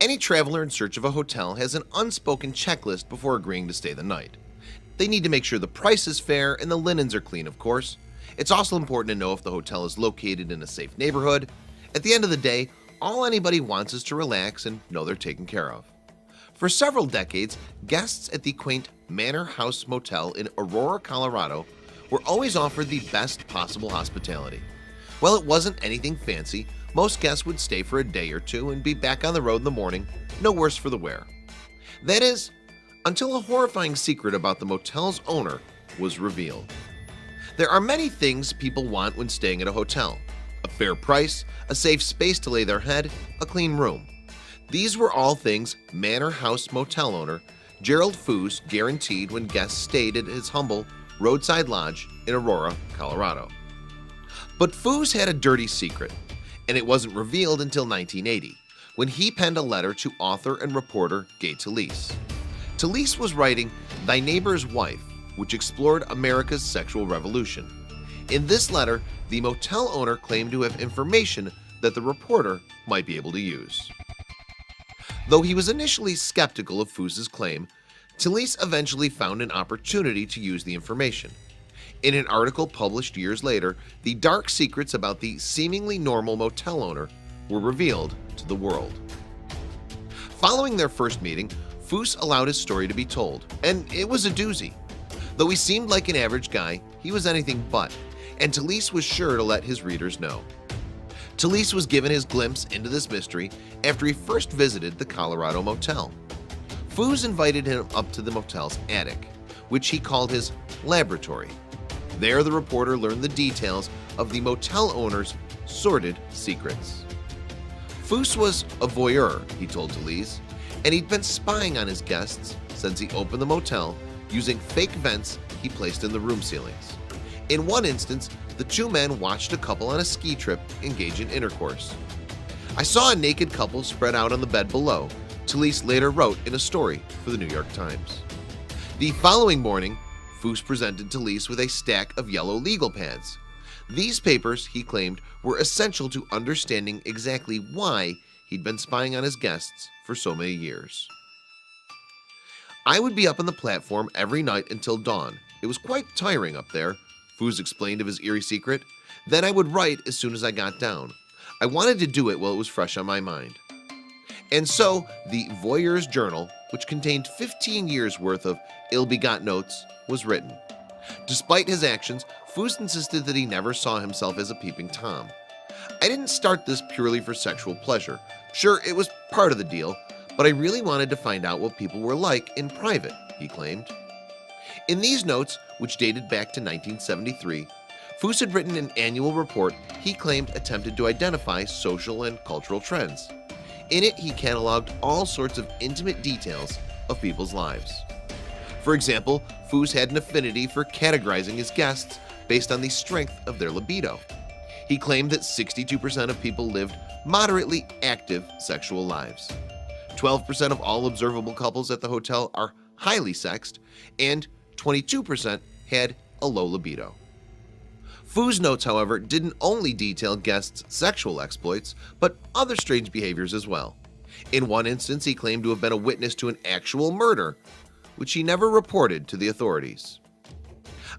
Any traveler in search of a hotel has an unspoken checklist before agreeing to stay the night. They need to make sure the price is fair and the linens are clean, of course. It's also important to know if the hotel is located in a safe neighborhood. At the end of the day, all anybody wants is to relax and know they're taken care of. For several decades, guests at the quaint Manor House Motel in Aurora, Colorado were always offered the best possible hospitality. While it wasn't anything fancy, most guests would stay for a day or two and be back on the road in the morning, no worse for the wear. That is, until a horrifying secret about the motel's owner was revealed. There are many things people want when staying at a hotel: a fair price, a safe space to lay their head, a clean room. These were all things Manor House Motel owner Gerald Foos guaranteed when guests stayed at his humble roadside lodge in Aurora, Colorado. But Foos had a dirty secret, and it wasn't revealed until 1980, when he penned a letter to author and reporter Gay Talese. Talese was writing Thy Neighbor's Wife, which explored America's sexual revolution. In this letter, the motel owner claimed to have information that the reporter might be able to use. Though he was initially skeptical of Foos's claim, Talese eventually found an opportunity to use the information. In an article published years later, the dark secrets about the seemingly normal motel owner were revealed to the world. Following their first meeting, Foos allowed his story to be told, and it was a doozy. Though he seemed like an average guy, he was anything but, and Talese was sure to let his readers know. Talese was given his glimpse into this mystery after he first visited the Colorado motel. Foos invited him up to the motel's attic, which he called his laboratory. There, the reporter learned the details of the motel owner's sordid secrets. Foos was a voyeur, he told Talese, and he'd been spying on his guests since he opened the motel using fake vents he placed in the room ceilings. In one instance, the two men watched a couple on a ski trip engage in intercourse. I saw a naked couple spread out on the bed below, Talese later wrote in a story for the New York Times. The following morning, Foos presented Talese with a stack of yellow legal pads. These papers, he claimed, were essential to understanding exactly why he'd been spying on his guests for so many years. I would be up on the platform every night until dawn. It was quite tiring up there, Foos explained of his eerie secret. Then I would write as soon as I got down. I wanted to do it while it was fresh on my mind. And so, the Voyeur's Journal, which contained 15 years worth of ill-begot notes, was written. Despite his actions, Foos insisted that he never saw himself as a peeping Tom. I didn't start this purely for sexual pleasure. Sure, it was part of the deal, but I really wanted to find out what people were like in private, he claimed. In these notes, which dated back to 1973, Foos had written an annual report he claimed attempted to identify social and cultural trends. In it, he cataloged all sorts of intimate details of people's lives. For example, Foos had an affinity for categorizing his guests based on the strength of their libido. He claimed that 62% of people lived moderately active sexual lives. 12% of all observable couples at the hotel are highly sexed, and 22% had a low libido. Foos' notes, however, didn't only detail guests' sexual exploits, but other strange behaviors as well. In one instance, he claimed to have been a witness to an actual murder, which he never reported to the authorities.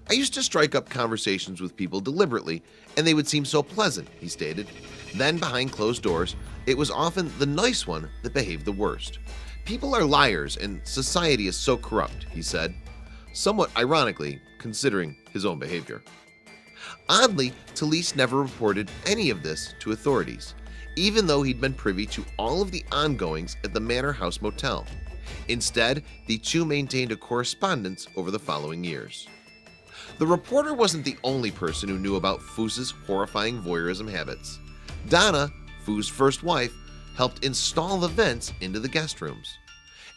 I used to strike up conversations with people deliberately, and they would seem so pleasant, he stated. Then, behind closed doors, it was often the nice one that behaved the worst. People are liars, and society is so corrupt, he said, somewhat ironically, considering his own behavior. Oddly, Talese never reported any of this to authorities, even though he'd been privy to all of the ongoings at the Manor House Motel. Instead, the two maintained a correspondence over the following years. The reporter wasn't the only person who knew about Foos's horrifying voyeurism habits. Donna, Foos' first wife, helped install the vents into the guest rooms.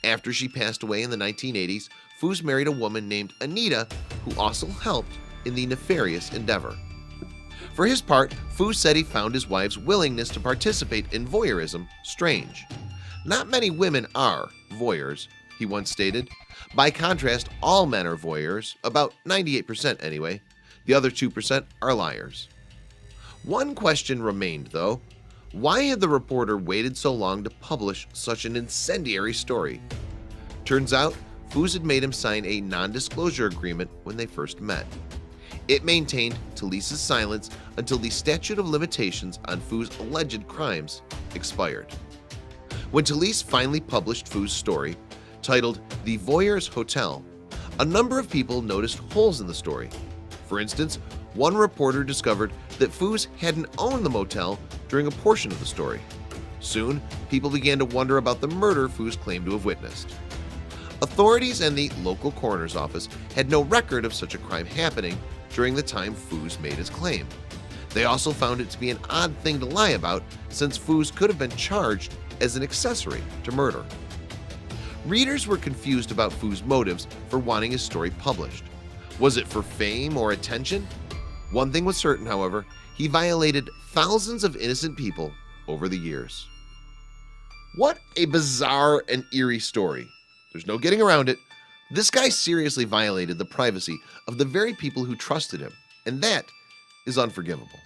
After she passed away in the 1980s, Foos married a woman named Anita, who also helped in the nefarious endeavor. For his part, Foos said he found his wife's willingness to participate in voyeurism strange. Not many women are voyeurs, he once stated. By contrast, all men are voyeurs, about 98% anyway. The other 2% are liars. One question remained, though. Why had the reporter waited so long to publish such an incendiary story? Turns out, Foos had made him sign a non-disclosure agreement when they first met. It maintained Talise's silence until the statute of limitations on Foos' alleged crimes expired. When Talise finally published Foos' story, titled The Voyeur's Hotel, a number of people noticed holes in the story. For instance, one reporter discovered that Foos hadn't owned the motel during a portion of the story. Soon, people began to wonder about the murder Foos claimed to have witnessed. Authorities and the local coroner's office had no record of such a crime happening during the time Foos made his claim. They also found it to be an odd thing to lie about, since Foos could have been charged as an accessory to murder. Readers were confused about Foos' motives for wanting his story published. Was it for fame or attention? One thing was certain, however, he violated thousands of innocent people over the years. What a bizarre and eerie story. There's no getting around it. This guy seriously violated the privacy of the very people who trusted him, and that is unforgivable.